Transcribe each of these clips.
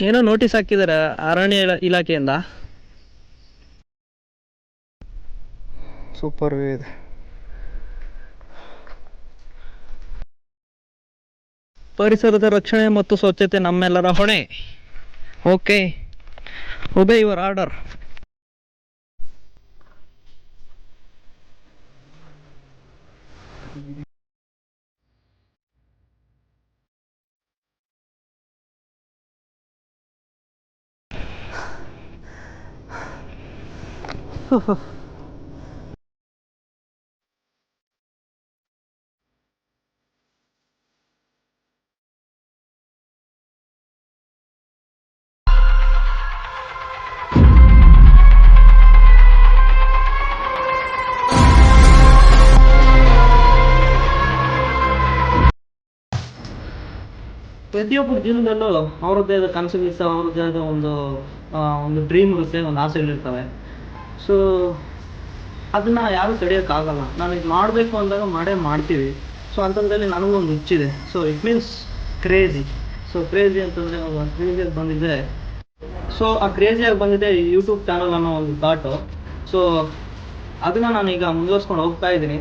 ಏನೋ ನೋಟಿಸ್ ಹಾಕಿದ್ದಾರೆ ಅರಣ್ಯ ಇಲಾಖೆಯಿಂದ. ಸೂಪರ್ ವ್ಯೂ ಇದೆ. ಪರಿಸರದ ರಕ್ಷಣೆ ಮತ್ತು ಸ್ವಚ್ಛತೆ ನಮ್ಮೆಲ್ಲರ ಹೊಣೆ. Okay, ಒಬೇ your order. ಪ್ರತಿಯೊಬ್ಬ ಜೀವನದಲ್ಲೂ ಅವ್ರದ್ದೇ ಆದ ಕನಸುಗಳಿರ್ತವೆ, ಅವ್ರದ್ದೇ ಆದ ಒಂದು ಡ್ರೀಮ್ ಇರುತ್ತೆ, ಒಂದು ಆಸೆಗಳಿರ್ತವೆ. ಸೊ ಅದನ್ನ ಯಾರು ತಡೆಯೋಕ್ಕಾಗಲ್ಲ. ನಾನು ಇದು ಮಾಡಬೇಕು ಅಂದಾಗ ಮಾಡ್ತೀವಿ. ಸೊ ಅಂಥದ್ರಲ್ಲಿ ನನಗೊಂದು ಹುಚ್ಚಿದೆ. So it means crazy. So crazy ಅಂತಂದರೆ ಕ್ರೇಜಿಯಾಗಿ ಬಂದಿದೆ. ಸೊ ಆ ಕ್ರೇಜಿಯಾಗಿ ಬಂದಿದೆ ಯೂಟ್ಯೂಬ್ ಚಾನಲ್ ಅನ್ನೋ ಒಂದು ಥಾಟು. ಸೊ ಅದನ್ನು ನಾನೀಗ ಮುಂದುವರ್ಸ್ಕೊಂಡು ಹೋಗ್ತಾ ಇದ್ದೀನಿ.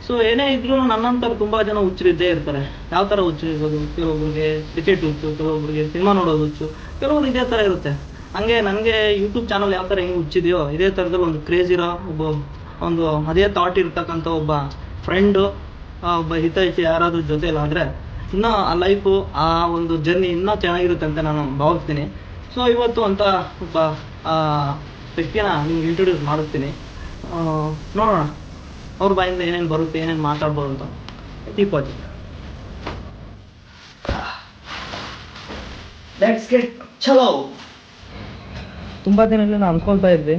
ಸೊ ಏನೇ ಇದ್ರೂ ನನ್ನಂಥವ್ರು ತುಂಬ ಜನ ಹುಚ್ಚರಿದ್ದೇ ಇರ್ತಾರೆ. ಯಾವ ಥರ ಹುಚ್ಚು ಇರ್ಬೋದು, ಕೆಲವೊಬ್ರಿಗೆ ಕ್ರಿಕೆಟ್ ಹುಚ್ಚು, ಕೆಲವೊಬ್ರಿಗೆ ಸಿನಿಮಾ ನೋಡೋದು ಹುಚ್ಚು, ಕೆಲವೊಬ್ರು ಇದೇ ಥರ ಇರುತ್ತೆ. ಹಂಗೆ ನನಗೆ ಯೂಟ್ಯೂಬ್ ಚಾನಲ್ ಯಾವ ಥರ ಹೆಂಗೆ ಹುಚ್ಚಿದೆಯೋ ಇದೇ ಥರದಲ್ಲಿ ಒಂದು ಕ್ರೇಜ್ ಇರೋ ಒಂದು ಅದೇ ಥಾಟ್ ಇರ್ತಕ್ಕಂಥ ಒಬ್ಬ ಫ್ರೆಂಡು, ಒಬ್ಬ ಹಿತೈಷಿ ಯಾರಾದ್ರೂ ಜೊತೆಲಾದರೆ ಇನ್ನೂ ಆ ಲೈಫು, ಆ ಒಂದು ಜರ್ನಿ ಇನ್ನೂ ಚೆನ್ನಾಗಿರುತ್ತೆ ಅಂತ ನಾನು ಭಾವಿಸ್ತೀನಿ. ಸೊ ಇವತ್ತು ಅಂತ ಒಬ್ಬ ವ್ಯಕ್ತಿನ ನಿಮ್ಗೆ ಇಂಟ್ರೊಡ್ಯೂಸ್ ಮಾಡಿಸ್ತೀನಿ. ನೋಡೋಣ ಅವ್ರ ಬಾಯಿಂದ ಏನೇನು ಬರುತ್ತೆ, ಏನೇನು ಮಾತಾಡ್ಬೋದು ಅಂತ. ದೀಪಾಜಿ, ಲೆಟ್ಸ್ ಗೆಟ್ ಚಲೋ. ತುಂಬ ದಿನದಲ್ಲಿ ನಾನು ಅನ್ಕೊಳ್ತಾ ಇದ್ದೆ,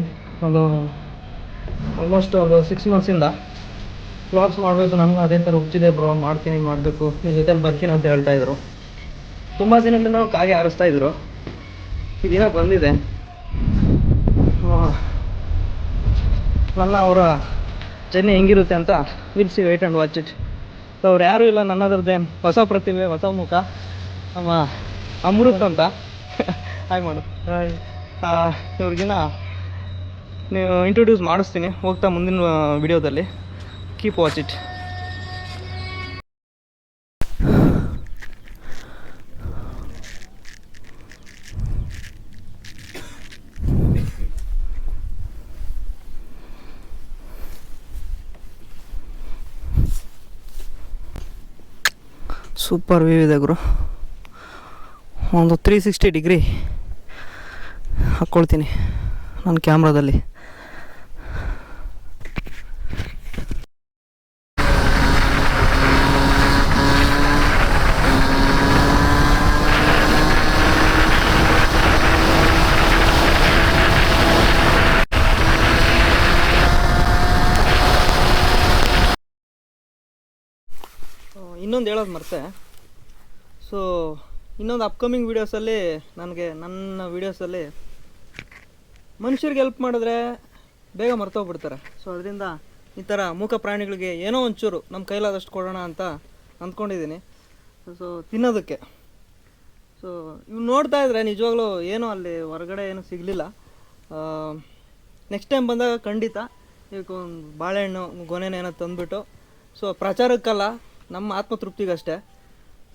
ಆಲ್ಮೋಸ್ಟ್ ಒಂದು 6 ಮಂತ್ಸಿಂದ ವ್ಲಾಗ್ಸ್ ಮಾಡಬೇಕು, ನನಗೂ ಅದೇ ಥರ ಹುಚ್ಚಿದೆ ಬ್ರೋ, ಮಾಡಬೇಕು, ನಿಮ್ಮ ಜೊತೆ ಬರ್ತೀನಿ ಅಂತ ಹೇಳ್ತಾ ಇದ್ರು. ತುಂಬ ದಿನದಲ್ಲಿ ನಾವು ಕಾಗೆ ಹಾರಿಸ್ತಾ ಇದ್ರು. ಈ ದಿನ ಬಂದಿದೆ. ನನ್ನ ಅವರ ಜರ್ನಿ ಹೆಂಗಿರುತ್ತೆ ಅಂತ will see, wait and watch it. So ಅವ್ರು ಯಾರೂ ಇಲ್ಲ, ನನ್ನದ್ರದ್ದೇ ಹೊಸ ಪ್ರತಿಭೆ, ಹೊಸ ಮುಖ, ನಮ್ಮ ಅಮೃತ್ ಅಂತ. ಹಾಯ್ ಮಾಡು. ಇವ್ರಿಗಿನ್ನ ನೀವು ಇಂಟ್ರೊಡ್ಯೂಸ್ ಮಾಡಿಸ್ತೀನಿ ಹೋಗ್ತಾ ಮುಂದಿನ ವಿಡಿಯೋದಲ್ಲಿ. Keep watch it. Super view ಇದೆ ಗುರು. ಒಂದು 360 ಡಿಗ್ರಿ ಹಾಕ್ಕೊಳ್ತೀನಿ ನನ್ನ ಕ್ಯಾಮ್ರಾದಲ್ಲಿ. ಇನ್ನೊಂದು ಹೇಳೋದು ಮರ್ತೆ. ಸೊ ಇನ್ನೊಂದು ಅಪ್ಕಮಿಂಗ್ ವೀಡಿಯೋಸಲ್ಲಿ ನನ್ನ ವೀಡಿಯೋಸಲ್ಲಿ ಮನುಷ್ಯರಿಗೆ ಹೆಲ್ಪ್ ಮಾಡಿದ್ರೆ ಬೇಗ ಮರ್ತೋಗ್ಬಿಡ್ತಾರೆ. ಸೊ ಅದರಿಂದ ಈ ಥರ ಮೂಕ ಪ್ರಾಣಿಗಳಿಗೆ ಏನೋ ಒಂಚೂರು ನಮ್ಮ ಕೈಲಾದಷ್ಟು ಕೊಡೋಣ ಅಂತ ಅಂದ್ಕೊಂಡಿದ್ದೀನಿ. ಸೊ ತಿನ್ನೋದಕ್ಕೆ. ಸೊ ಇವು ನೋಡ್ತಾ ಇದ್ರೆ ನಿಜವಾಗ್ಲೂ ಏನೋ ಅಲ್ಲಿ ಹೊರಗಡೆ ಏನೂ ಸಿಗಲಿಲ್ಲ. ನೆಕ್ಸ್ಟ್ ಟೈಮ್ ಬಂದಾಗ ಖಂಡಿತ ಇದಕ್ಕೊಂದು ಬಾಳೆಹಣ್ಣು ಗೊನೆನೇನೋ ತಂದುಬಿಟ್ಟು, ಸೊ ಪ್ರಚಾರಕ್ಕಲ್ಲ, ನಮ್ಮ ಆತ್ಮತೃಪ್ತಿಗಷ್ಟೇ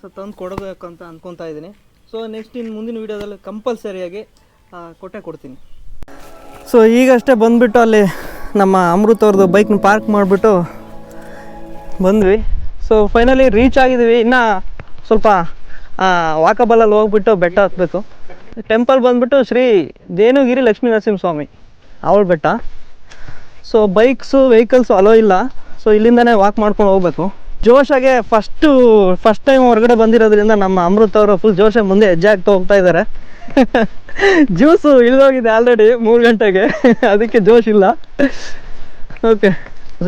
ಸೊ ತಂದು ಕೊಡಬೇಕು ಅಂತ ಅಂದ್ಕೊತಾ ಇದ್ದೀನಿ. ಸೊ ನೆಕ್ಸ್ಟ್ ಇನ್ನು ಮುಂದಿನ ವೀಡಿಯೋದಲ್ಲಿ ಕಂಪಲ್ಸರಿಯಾಗಿ ಕೊಡ್ತೀನಿ. ಸೊ ಈಗಷ್ಟೇ ಬಂದುಬಿಟ್ಟು ಅಲ್ಲಿ ನಮ್ಮ ಅಮೃತ್ ಅವ್ರದ್ದು ಬೈಕ್ನ ಪಾರ್ಕ್ ಮಾಡಿಬಿಟ್ಟು ಬಂದ್ವಿ. ಸೊ ಫೈನಲಿ ರೀಚ್ ಆಗಿದ್ದೀವಿ. ಇನ್ನು ಸ್ವಲ್ಪ ವಾಕಬಲಲ್ಲಿ ಹೋಗ್ಬಿಟ್ಟು ಬೆಟ್ಟ ಹತ್ತಬೇಕು. ಟೆಂಪಲ್ ಬಂದುಬಿಟ್ಟು ಶ್ರೀ ದೇನುಗಿರಿ ಲಕ್ಷ್ಮೀ ನರಸಿಂಹಸ್ವಾಮಿ ಅವಳ ಬೆಟ್ಟ. ಸೊ ವೆಹಿಕಲ್ಸು ಅಲೋ ಇಲ್ಲ. ಸೊ ಇಲ್ಲಿಂದನೇ ವಾಕ್ ಮಾಡ್ಕೊಂಡು ಹೋಗ್ಬೇಕು. ಜೋಶಾಗೆ ಫಸ್ಟ್ ಟೈಮ್ ಹೊರಗಡೆ ಬಂದಿರೋದ್ರಿಂದ ನಮ್ಮ ಅಮೃತ್ ಅವರು ಫುಲ್ ಜೋಶಾಗಿ ಮುಂದೆ ಹೆಜ್ಜೆ ಆಗ್ತಾ ಹೋಗ್ತಾ ಇದ್ದಾರೆ. ಜ್ಯೂಸು ಇಳಿದೋಗಿದೆ ಆಲ್ರೆಡಿ 3 ಗಂಟೆಗೆ, ಅದಕ್ಕೆ ಜೋಶ್ ಇಲ್ಲ. ಓಕೆ,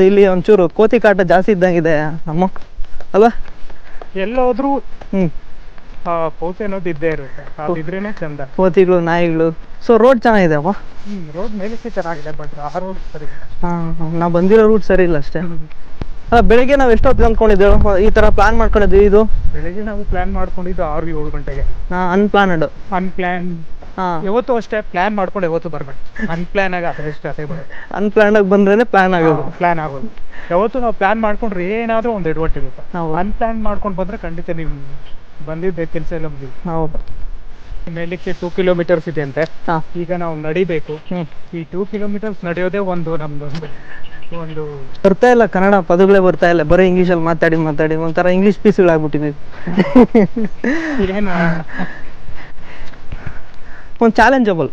ಇಲ್ಲಿ ಒಂಚೂರು ಕೋತಿ ಕಾಟ ಜಾಸ್ತಿ ಇದ್ದಂಗಿದೆ ಅಮ್ಮ ಅಲ್ವಾ? ಎಲ್ಲೋದ್ರೂ ಕೋತಿ ಅನ್ನೋದು ಇದ್ದೇ ಇರುತ್ತೆ, ಅದಿದ್ರೇನೆ ಚಂದ. ಕೋತಿಗಳು, ನಾಯಿಗಳು. ಸೊ ರೋಡ್ ಚೆನ್ನಾಗಿದೆ ಅಪ್ಪ. ರೋಡ್ ಮೇಲಕ್ಕೆ ಚೆನ್ನಾಗಿದೆ, ಬಟ್ ಆ ರೋಡ್ ಸರಿ ಇಲ್ಲ. ನಾವು ಬಂದಿರೋ ರೂಟ್ ಸರಿ ಇಲ್ಲ ಅಷ್ಟೇ. ಅಲ್ಲ ಬೆಳಿಗ್ಗೆ ನಾವು ಎಷ್ಟೊತ್ತಿಗೆ ಅಂದ್ಕೊಂಡಿದ್ದೇವೆ ಈ ಥರ ಪ್ಲಾನ್ ಮಾಡ್ಕೊಂಡಿದ್ವಿ ಇದು? ಬೆಳಗ್ಗೆ ನಾವು ಪ್ಲಾನ್ ಮಾಡ್ಕೊಂಡಿದ್ದು 6-7 ಗಂಟೆಗೆ. ಅನ್ಪ್ಲಾನಡ್. ಅನ್ಪ್ಲಾನ್. ಹಾಂ, ಯಾವತ್ತೂ ಅಷ್ಟೇ ಪ್ಲಾನ್ ಮಾಡ್ಕೊಂಡು ಯಾವತ್ತೂ ಬರ್ಬೇಕು. ಅನ್ಪ್ಲಾನ್ ಆಗಿ ಅದೇ ಬರುತ್ತೆ. ಅನ್ಪ್ಲಾನ್ಡ್ ಬಂದ್ರೇ ಪ್ಲಾನ್ ಆಗೋದು. ಪ್ಲಾನ್ ಆಗೋದು. ಯಾವತ್ತೂ ನಾವು ಪ್ಲಾನ್ ಮಾಡ್ಕೊಂಡ್ರೆ ಏನಾದರೂ ಒಂದು ಎಡವಟ್ಟು ಇರುತ್ತೆ. ಹೌದು. ಅನ್ಪ್ಲಾನ್ ಮಾಡ್ಕೊಂಡು ಬಂದರೆ ಖಂಡಿತ ನೀವು ಬಂದಿದ್ದೆ ಕೆಲಸ ಎಲ್ಲ ಮುಗಿದು. ಹೌದು. ಮೇಲಿಕ್ಕೆ 2 ಕಿಲೋಮೀಟರ್ಸ್ ಇದೆ ಅಂತೆ. ಹಾಂ. ಈಗ ನಾವು ನಡಿಬೇಕು. ಈ 2 ಕಿಲೋಮೀಟರ್ಸ್ ನಡೆಯೋದೇ ನಮ್ದು ಒಂದು ಬರ್ತಾ ಇಲ್ಲ, ಕನ್ನಡ ಪದಗಳೇ ಬರ್ತಾ ಇಲ್ಲ, ಬರೀ ಇಂಗ್ಲೀಷಲ್ಲಿ ಮಾತಾಡಿ ಒಂಥರ ಇಂಗ್ಲೀಷ್ ಪೀಸ್ಗಳಾಗ್ಬಿಟ್ಟಿದೆ. ಏನು ಒಂದು ಚಾಲೆಂಜಬಲ್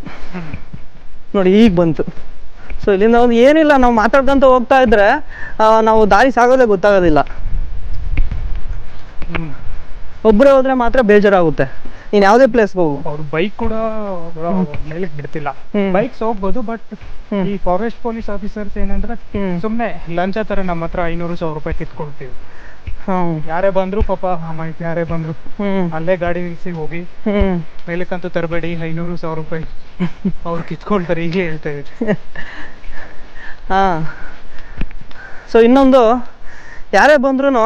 ನೋಡಿ ಈಗ ಬಂತು. ಸೊ ಇಲ್ಲಿಂದ ಒಂದು ಏನಿಲ್ಲ, ನಾವು ಮಾತಾಡ್ಕೊಂತ ಹೋಗ್ತಾ ಇದ್ರೆ ನಾವು ದಾರಿ ಸಾಗೋದೇ ಗೊತ್ತಾಗೋದಿಲ್ಲ. ಒಬ್ಬರೇ ಹೋದ್ರೆ ಮಾತ್ರ ಬೇಜಾರಾಗುತ್ತೆ. ನೀನು ಯಾವುದೇ ಪ್ಲೇಸ್ಗೆ ಹೋಗು. ಅವ್ರು ಬೈಕ್ ಕೂಡ ಮೇಲಕ್ಕೆ ಬಿಡ್ತಿಲ್ಲ. ಬೈಕ್ಸ್ ಹೋಗ್ಬೋದು, ಬಟ್ ಈ ಫಾರೆಸ್ಟ್ ಪೊಲೀಸ್ ಆಫೀಸರ್ಸ್ ಏನಂದ್ರೆ ಸುಮ್ಮನೆ ಲಂಚ ತರ ನಮ್ಮ ಹತ್ರ 500-1000 ರೂಪಾಯಿ ಕಿತ್ಕೊಳ್ತೀವಿ. ಯಾರೇ ಬಂದ್ರು ಪಾಪ ಯಾರೇ ಬಂದ್ರು ಅಲ್ಲೇ ಗಾಡಿ ನಿಲ್ಸಿ ಹೋಗಿ ಮೇಲಕ್ಕಂತೂ ತರಬೇಡಿ, 500-1000 ರೂಪಾಯಿ ಅವ್ರು ಕಿತ್ಕೊಳ್ತಾರೆ, ಹೀಗೆ ಹೇಳ್ತಾ ಇದ್ರು. ಸೊ ಇನ್ನೊಂದು, ಯಾರೇ ಬಂದ್ರೂ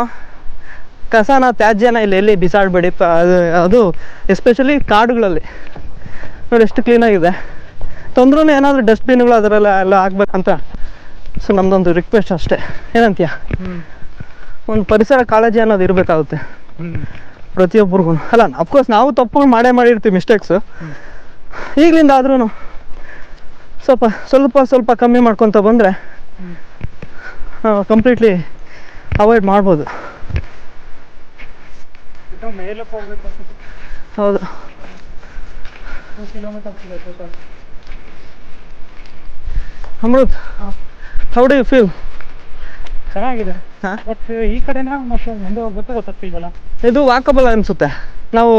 ಕಸನ ತ್ಯಾಜ್ಯನ ಎಲ್ಲಿ ಬಿಸಾಡಬೇಡಿ. ಅದು ಎಸ್ಪೆಷಲಿ ಕಾಡುಗಳಲ್ಲಿ ನೋಡಿ ಎಷ್ಟು ಕ್ಲೀನಾಗಿದೆ. ತೊಂದ್ರೂ ಏನಾದರೂ ಡಸ್ಟ್ಬಿನ್ಗಳು ಅದರೆಲ್ಲ ಹಾಕ್ಬೇಕಂತ. ಸೊ ನಮ್ದೊಂದು ರಿಕ್ವೆಸ್ಟ್ ಅಷ್ಟೇ. ಏನಂತೀಯ? ಒಂದು ಪರಿಸರ ಕಾಳಜಿ ಅನ್ನೋದು ಇರಬೇಕಾಗುತ್ತೆ ಪ್ರತಿಯೊಬ್ಬರಿಗೂ. ಅಲ್ಲ, ಅಫ್ಕೋರ್ಸ್ ನಾವು ತಪ್ಪುಗಳು ಮಾಡಿರ್ತೀವಿ, ಮಿಸ್ಟೇಕ್ಸು. ಈಗಲಿಂದ ಆದ್ರೂ ಸ್ವಲ್ಪ ಕಮ್ಮಿ ಮಾಡ್ಕೊತ ಬಂದರೆ ಕಂಪ್ಲೀಟ್ಲಿ ಅವಾಯ್ಡ್ ಮಾಡ್ಬೋದು. ಹೌದು. Amrit, how do you feel? ಚೆನ್ನಾಗಿದೆ, ಬಟ್ ಈ ಕಡೆನ ಮತ್ತೆ ಮುಂದೆ ಹೋಗ್ಬೇಕು ಗೊತ್ತಾಗ್ತಿಲ್ವಲ್ಲ. ಇದು ವಾಕಬಲ್ ಅನಿಸುತ್ತೆ. ನಾವು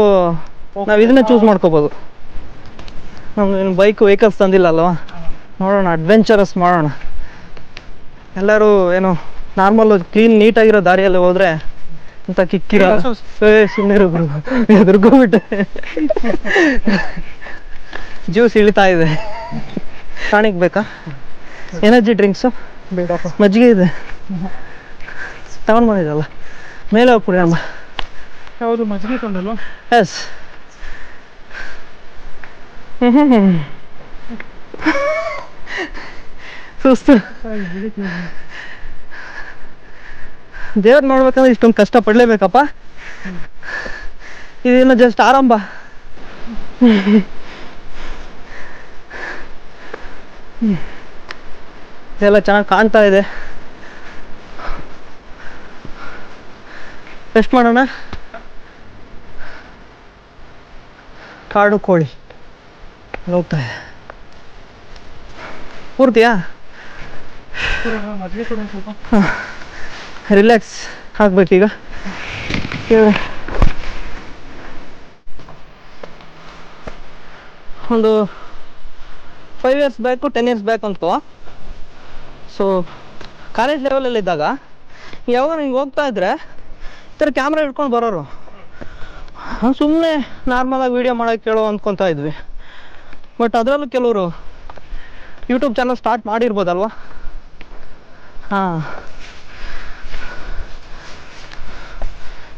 ಇದನ್ನೇ ಚೂಸ್ ಮಾಡ್ಕೋಬೋದು. ನಮ್ದು ವೆಹಿಕಲ್ಸ್ ತಂದಿಲ್ಲ ಅಲ್ವಾ, ನೋಡೋಣ, ಅಡ್ವೆಂಚರಸ್ ಮಾಡೋಣ. ಎಲ್ಲರೂ ಏನು ನಾರ್ಮಲ್ಲು ಕ್ಲೀನ್ ನೀಟಾಗಿರೋ ದಾರಿಯಲ್ಲಿ ಹೋದರೆ ಅಂತ ಕಿಕ್ಕಿರ ಸುಮ್ಮನೆ ಎದುರ್ಗೋಬಿಟ್ಟೆ. ಜ್ಯೂಸ್ ಇಳಿತಾ ಇದೆ. ಟಾನಿಕ್ ಬೇಕಾ? ಎನರ್ಜಿ ಡ್ರಿಂಕ್ಸು ಬೇಡಪ್ಪ, ಮಜ್ಜಿಗೆ ಇದೆ ತಗೊಂಡು ಬಂದಿದ್ದಲ್ಲ, ಮೇಲೆ ಹೋಗ್ಬಿಡಿ ಅಮ್ಮ. ಯಾವುದು ಮಜ್ಜಿಗೆ ತೊಗೊಂಡಲ್ವ? ಎಸ್. ಸುಸ್ತು. ದೇವ್ರು ನೋಡ್ಬೇಕಂದ್ರೆ ಇಷ್ಟೊಂದು ಕಷ್ಟ ಪಡಲೇಬೇಕಪ್ಪ. ಇದೇನು ಜಸ್ಟ್ ಆರಂಭ. ಇದೆಲ್ಲ ಚೆನ್ನಾಗಿ ಕಾಣ್ತಾ ಇದೆ. ಎಷ್ಟು ಮಾಡೋಣ? ಕಾಡು ಕೋಳಿ ಹೋಗ್ತಾ ಇದೆ. ಪೂರ್ತಿಯಾ? ಮಜ್ಜಿಗೆ ಕೂಡ ಸ್ವಲ್ಪ ರಿಲ್ಯಾಕ್ಸ್ ಆಗ್ಬೇಕೀಗ. ಒಂದು 5 years ಬ್ಯಾಕು 10 years ಬ್ಯಾಕ್ ಅಂತು. ಸೊ ಕಾಲೇಜ್ ಲೆವೆಲಲ್ಲಿ ಇದ್ದಾಗ ಯಾವಾಗ ಹಿಂಗೆ ಹೋಗ್ತಾ ಇದ್ರೆ ಈ ಥರ ಕ್ಯಾಮ್ರಾ ಹಿಡ್ಕೊಂಡು ಬರೋರು. ಸುಮ್ಮನೆ ನಾರ್ಮಲಾಗಿ ವೀಡಿಯೋ ಮಾಡೋಕ್ಕೆ ಕೇಳೋ ಅಂದ್ಕೊತಾ ಇದ್ವಿ. ಬಟ್ ಅದರಲ್ಲೂ ಕೆಲವರು ಯೂಟ್ಯೂಬ್ ಚಾನಲ್ ಸ್ಟಾರ್ಟ್ ಮಾಡಿರ್ಬೋದಲ್ವ.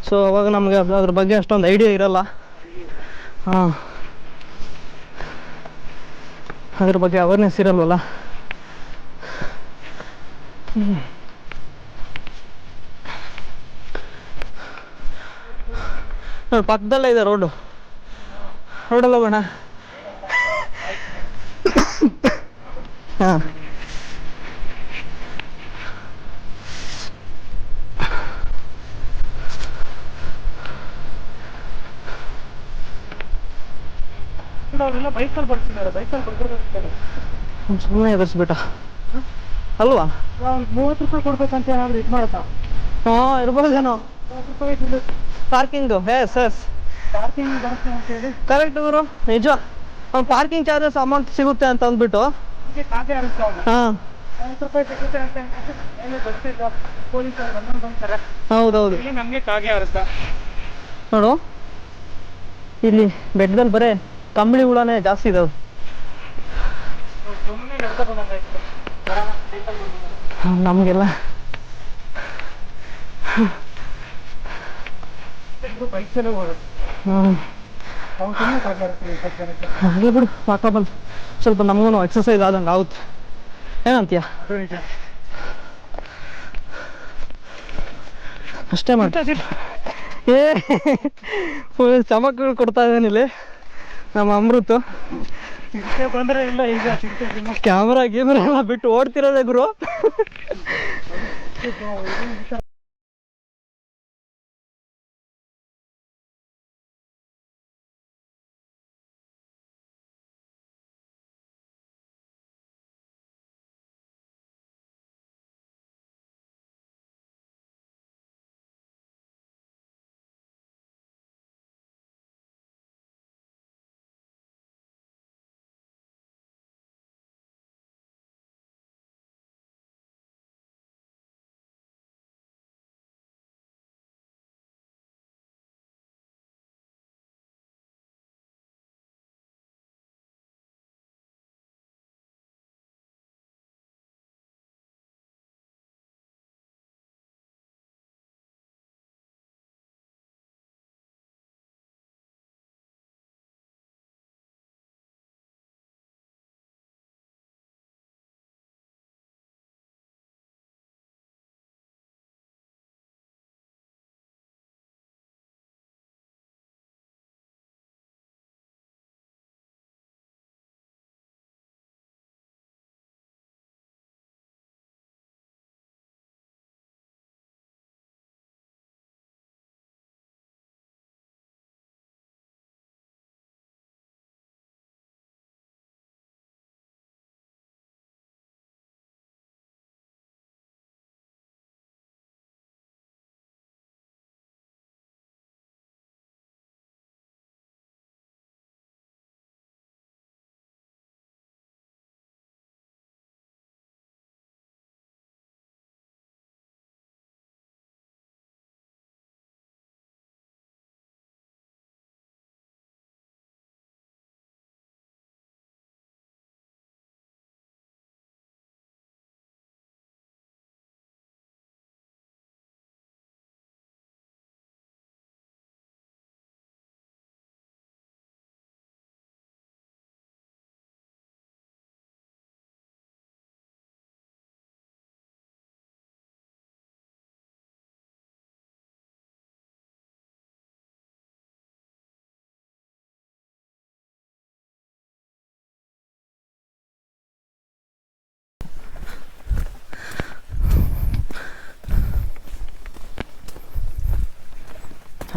ಸೊ ಅವಾಗ ನಮಗೆ ಅದ್ರ ಬಗ್ಗೆ ಅಷ್ಟೊಂದು ಐಡಿಯಾ ಇರಲ್ಲ. ಅದ್ರ ಬಗ್ಗೆ ಅವೇರ್ನೆಸ್ ಇರಲ್ವಲ್ಲ. ನೋಡಿ ಪಕ್ಕದಲ್ಲೇ ಇದೆ ರೋಡಲ್ಲಿ ಹೋಗೋಣ. ಅವರೆಲ್ಲ ಬೈಕಲ್ಲಿ ಬರ್ತಿದ್ದಾರೆ, ಬೈಕಲ್ಲಿ ಬರ್ತಿರ್ತಾರೆ. ಸುಮ್ಮನೆ ಎದುರಿಸ್ಬಿಟ್ಟ ಅಲ್ವಾ? 30 ರೂಪಾಯಿ ಕೊಡ್ಬೇಕಂತ ಏನಾದ್ರು ಇದು ಮಾಡತ್ತಾ? ಇರ್ಬೋದೇನೋ. 30 ರೂಪಾಯಿ ಪಾರ್ಕಿಂಗು. ಎಸ್ ಪಾರ್ಕಿಂಗ್ ಬರುತ್ತೆ ಅಂತ ಹೇಳಿ ಕರೆಕ್ಟ್ ಗುರು, ನಿಜ. ಪಾರ್ಕಿಂಗ್ ಚಾರ್ಜಸ್ ಅಮೌಂಟ್ ಸಿಗುತ್ತೆ ಅಂತ ಅಂದ್ಬಿಟ್ಟು ಕಾಗೆ ಆಗುತ್ತೆ ಅವನು. 30 ರೂಪಾಯಿ ಸಿಗುತ್ತೆ ಅಂತ ಏನು ಗೊತ್ತಿಲ್ಲ. ಪೊಲೀಸರು ಬಂತಾರೆ. ಹೌದೌದು. ಇಲ್ಲಿ ನಮಗೆ ಕಾಗೆ ಆರುತ್ತೆ ನೋಡು, ಇಲ್ಲಿ ಬೆಟ್ಟದಲ್ಲಿ ಬರೇ ಕಂಬಳಿ ಹುಳನೇ ಜಾಸ್ತಿ ಇದಾವೆ. ನಮಗೆಲ್ಲ ಬೈಕ್ಸ್ ಎಲ್ಲ ಹೋಗೋದು ಹಾಂ ಹಾಗೆ ಬಿಡು ವಾಕಬಲ್ ಸ್ವಲ್ಪ ನಮಗೂ ಎಕ್ಸಸೈಸ್ ಆದಂಗೆ ಆಗುತ್ತೆ ಏನಂತೀಯ ಅಷ್ಟೇ ಮಾಡಿ ಏ ಫುಲ್ ಚಮಕ್ಗಳು ಕೊಡ್ತಾ ಇದ್ದಾನಿಲ್ಲಿ ನಮ್ಮ ಅಮೃತು ಬಂದರೆ ಇಲ್ಲ ಈಗ ಕ್ಯಾಮ್ರಾ ಎಲ್ಲ ಬಿಟ್ಟು ಓಡ್ತಿರೋದೇ ಗುರು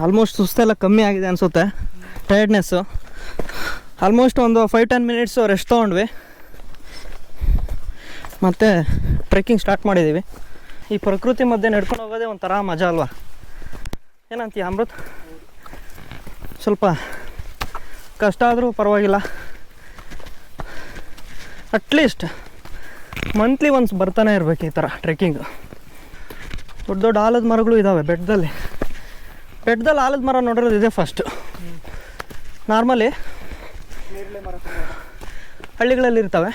ಆಲ್ಮೋಸ್ಟ್ ಸುಸ್ತೆಲ್ಲ ಕಮ್ಮಿ ಆಗಿದೆ ಅನಿಸುತ್ತೆ ಟಯರ್ಡ್ನೆಸ್ಸು ಆಲ್ಮೋಸ್ಟ್ ಒಂದು 5-10 ಮಿನಿಟ್ಸು ರೆಸ್ಟ್ ತೊಗೊಂಡ್ವಿ ಮತ್ತು ಟ್ರೆಕ್ಕಿಂಗ್ ಸ್ಟಾರ್ಟ್ ಮಾಡಿದ್ದೀವಿ ಈ ಪ್ರಕೃತಿ ಮಧ್ಯೆ ನಡ್ಕೊಂಡು ಹೋಗೋದೇ ಒಂಥರ ಮಜಾ ಅಲ್ವಾ ಏನಂತೀಯ ಅಮೃತ್ ಸ್ವಲ್ಪ ಕಷ್ಟ ಆದರೂ ಪರವಾಗಿಲ್ಲ ಅಟ್ಲೀಸ್ಟ್ ಮಂತ್ಲಿ ಒನ್ಸ್ ಬರ್ತಾನೆ ಇರಬೇಕು ಈ ಥರ ಟ್ರೆಕ್ಕಿಂಗು ದೊಡ್ಡ ದೊಡ್ಡ ಆಲದ ಮರಗಳು ಇದ್ದಾವೆ ಬೆಟ್ಟದಲ್ಲಿ ಆಲದ ಮರ ನೋಡಿರೋದು ಇದೆ ಫಸ್ಟು ನಾರ್ಮಲಿ ಹಳ್ಳಿಗಳಲ್ಲಿ ಇರ್ತವೆ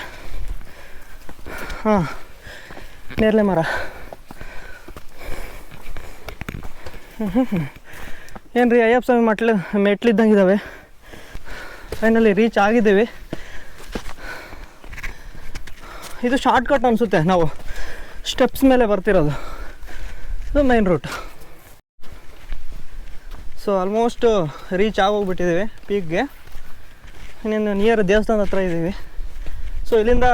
ಹಾಂ ನೇರಳೆ ಮರ ಏನು ರೀ ಅಯ್ಯಪ್ಪ ಸ್ವಾಮಿ ಮೆಟ್ಲಿದ್ದಂಗೆ ಇದ್ದಾವೆ ಫೈನಲಿ ರೀಚ್ ಆಗಿದ್ದೀವಿ ಇದು ಶಾರ್ಟ್ಕಟ್ ಅನಿಸುತ್ತೆ ನಾವು ಸ್ಟೆಪ್ಸ್ ಮೇಲೆ ಬರ್ತಿರೋದು ಇದು main route so almost reach ಆಗೋಗ್ಬಿಟ್ಟಿದ್ದೀವಿ ಪೀಕ್ಗೆ ಇನ್ನೇನು ನಿಯರ್ ದೇವಸ್ಥಾನದ ಹತ್ರ ಇದ್ದೀವಿ ಸೊ ಇಲ್ಲಿಂದ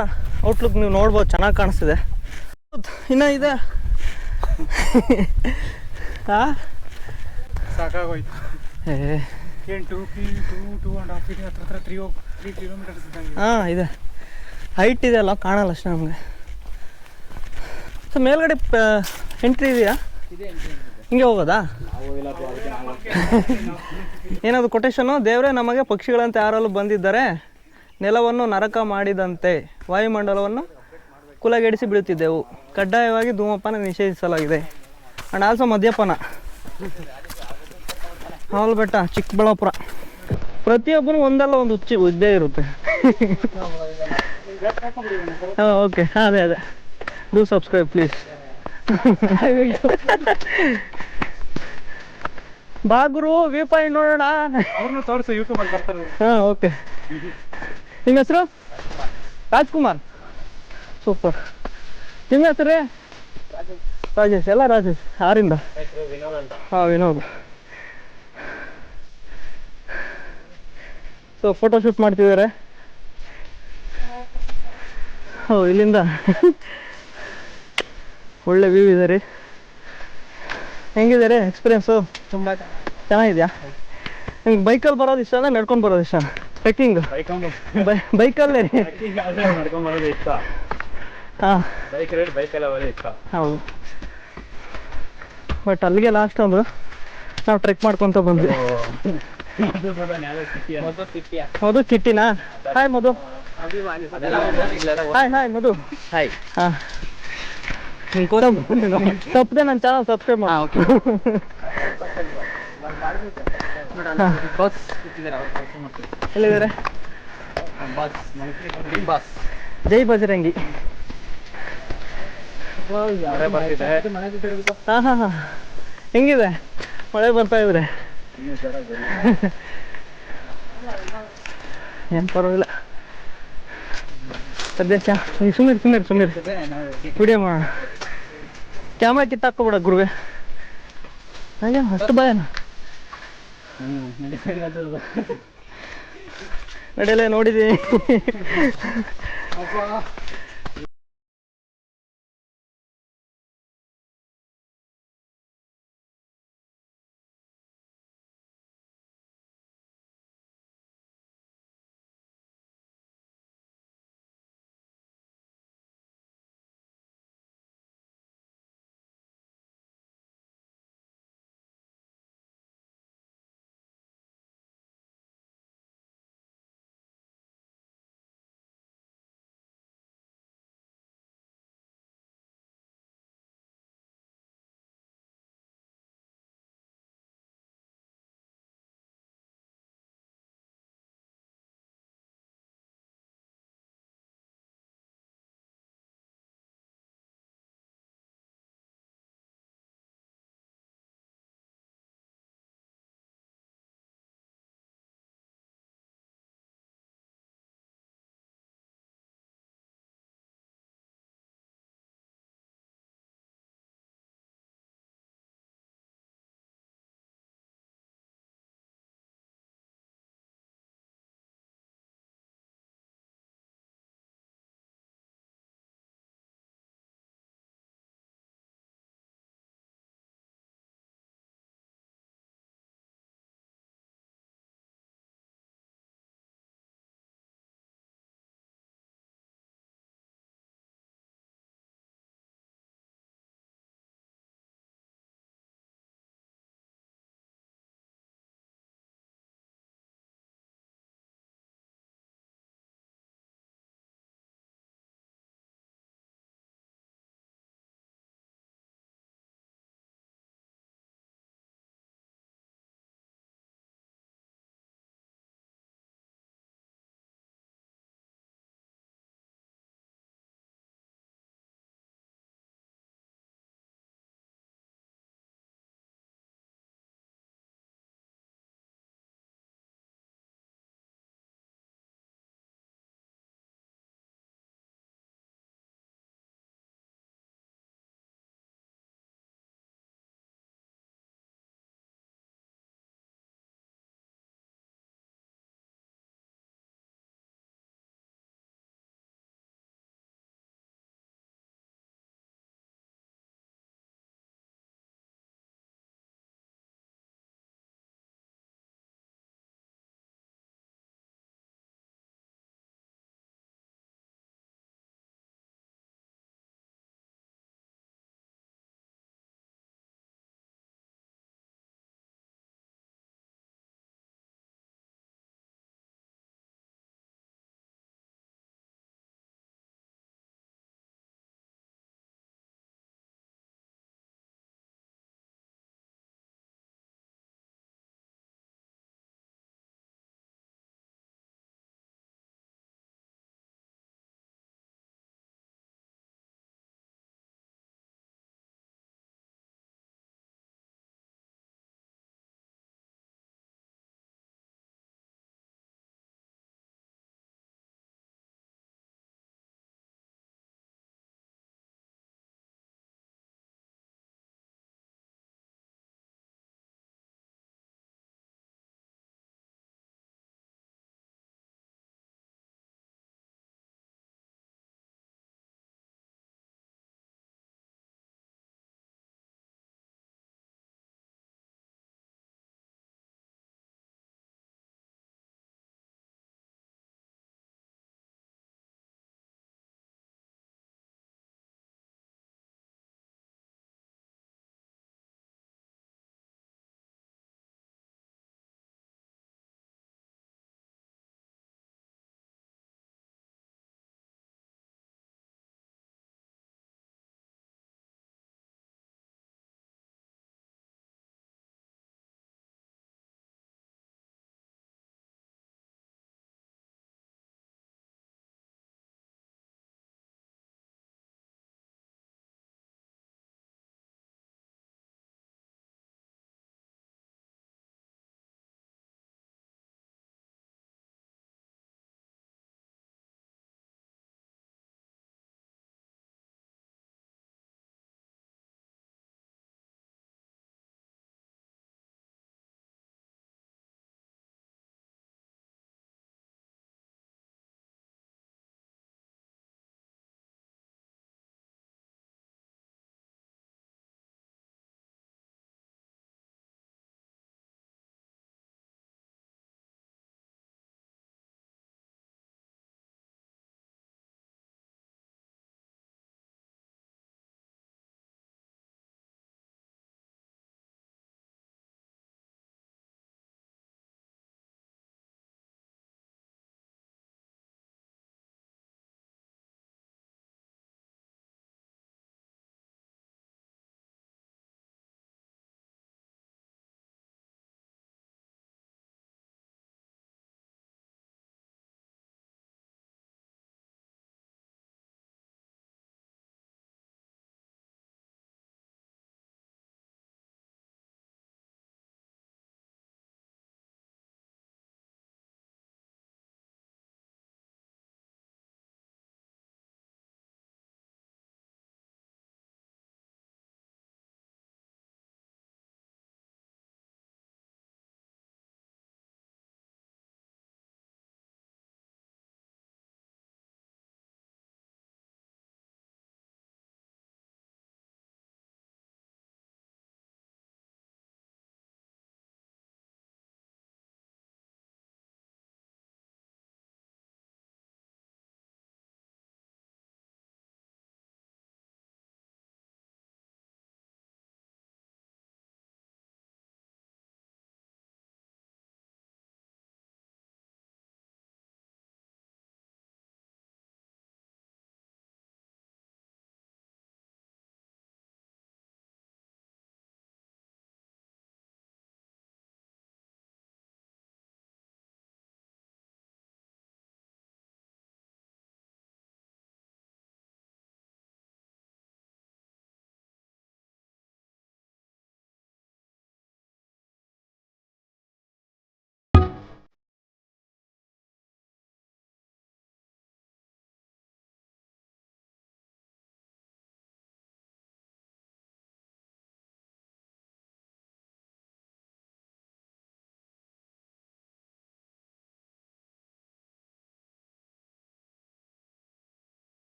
ಔಟ್ಲುಕ್ ನೀವು ನೋಡ್ಬೋದು ಚೆನ್ನಾಗಿ ಕಾಣಿಸ್ತಿದೆ ಇನ್ನೂ ಇದೆ ಹಾಂ ಸಾಕಾಗೋಯ್ತು ಏ 2.5 feet ಹತ್ರ 3 kilometers ಇದ್ದಂಗೆ ಹಾಂ ಇದೆ ಹೈಟ್ ಇದೆ ಅಲ್ಲ ಕಾಣಲ್ಲ ಅಷ್ಟೇ ನಮಗೆ ಸೊ ಮೇಲ್ಗಡೆ ಎಂಟ್ರಿ ಇದೆಯಾ ಹಿಂಗೆ ಹೋಗೋದಾ ಏನದು ಕೊಟೇಶನು ದೇವರೇ ನಮಗೆ ಪಕ್ಷಿಗಳಂತೆ ಯಾರಲ್ಲೂ ಬಂದಿದ್ದಾರೆ ನೆಲವನ್ನು ನರಕ ಮಾಡಿದಂತೆ ವಾಯುಮಂಡಲವನ್ನು ಕುಲಗೆಡಿಸಿ ಬೀಳುತ್ತಿದ್ದೆವು ಕಡ್ಡಾಯವಾಗಿ ಧೂಮಪಾನ ನಿಷೇಧಿಸಲಾಗಿದೆ ಆ್ಯಂಡ್ ಆಲ್ಸೋ ಮದ್ಯಪಾನ ಹಾಲ್ ಬೆಟ್ಟ ಚಿಕ್ಕಬಳ್ಳಾಪುರ ಪ್ರತಿಯೊಬ್ಬರು ಒಂದಲ್ಲ ಒಂದು ಇದ್ದೇ ಇರುತ್ತೆ ಹಾಂ ಓಕೆ ಅದೇ ಡೂ ಸಬ್ಸ್ಕ್ರೈಬ್ ಪ್ಲೀಸ್ ಬಾಗುರು ವ್ಯೂ ಪಾಯಿಂಟ್ ನೋಡೋಣ. ಅವ್ರನ್ನೂ ತೋರಿಸು, ಯೂಟ್ಯೂಬಲ್ಲಿ ಬರ್ತಾರೆ. ಹಾಂ ಓಕೆ. ನಿಮ್ಮ ಹೆಸರು? ರಾಜ್ಕುಮಾರ್. ಸೂಪರ್. ನಿಮ್ಮ ಹೆಸರು ರೀ? ರಾಜೇಶ್. ಎಲ್ಲ ರಾಜೇಶ್. ಯಾರಿಂದ? ಹಾಂ ವಿನೋದ್. ಸೊ ಫೋಟೋ ಶೂಟ್ ಮಾಡ್ತಿದ್ದಾರೆ. ಓ ಇಲ್ಲಿಂದ ಒಳ್ಳೆ ವ್ಯೂ ಇದೆ ರೀ. ಹೆಂಗಿದೆ ರೀ ಎಕ್ಸ್ಪೀರಿಯನ್ಸು? ತುಂಬ ಚೆನ್ನಾಗಿದೆಯಾ? ನಿಮ್ಗೆ ಬೈಕಲ್ಲಿ ಬರೋದು ಇಷ್ಟನಾ ನಡ್ಕೊಂಡು ಬರೋದು ಇಷ್ಟ? ಟ್ರೆಕ್ಕಿಂಗ್ ಬೈಕಲ್ಲೇ ರೀ? ನಡ್ಕೊಂಡು ಬರೋದು ಇಷ್ಟ. ಹಾಂ ಬೈಕೆಲ್ಲ ಬರೋದು ಇಷ್ಟ. ಹೌದು. ಬಟ್ ಅಲ್ಲಿಗೆ ಲಾಸ್ಟ್ ಒಂದು ನಾವು ಟ್ರೆಕ್ ಮಾಡ್ಕೊತ ಬಂದ್ವಿ. ಮಧು ಚಿಟ್ಟಿನಾ? ಹಾಯ್ ಮಧು. ಹಾಯ್ ಹಾಯ್ ಮಧು. ಹಾಯ್. ಹಾಂ ತಪ್ಪದೆ ನನ್ನ ಚಾನಲ್ ಸಬ್ಸ್ಕ್ರೈಬ್ ಮಾಡಿ. ಎಲ್ಲಿದ್ದಾರೆ? ಜೈ ಬಜರಂಗಿ. ಹಾಂ ಹಾಂ ಹಾಂ. ಹೆಂಗಿದೆ ಮಳೆ ಬರ್ತಾ ಇದ್ರೆ? ಏನು ಪರವಾಗಿಲ್ಲ. ಸದ್ಯ ಸುಮ್ಮನೆ ವಿಡಿಯೋ ಮಾಡೋಣ. ಕ್ಯಾಮ್ರಾ ಕಿತ್ತಾಕೋಬೇಡ ಗುರುವೆ. ಹಾಗೆ ಅಷ್ಟು ಭಯನ ನಡೆಯಲೇ ನೋಡಿದ್ದೀನಿ.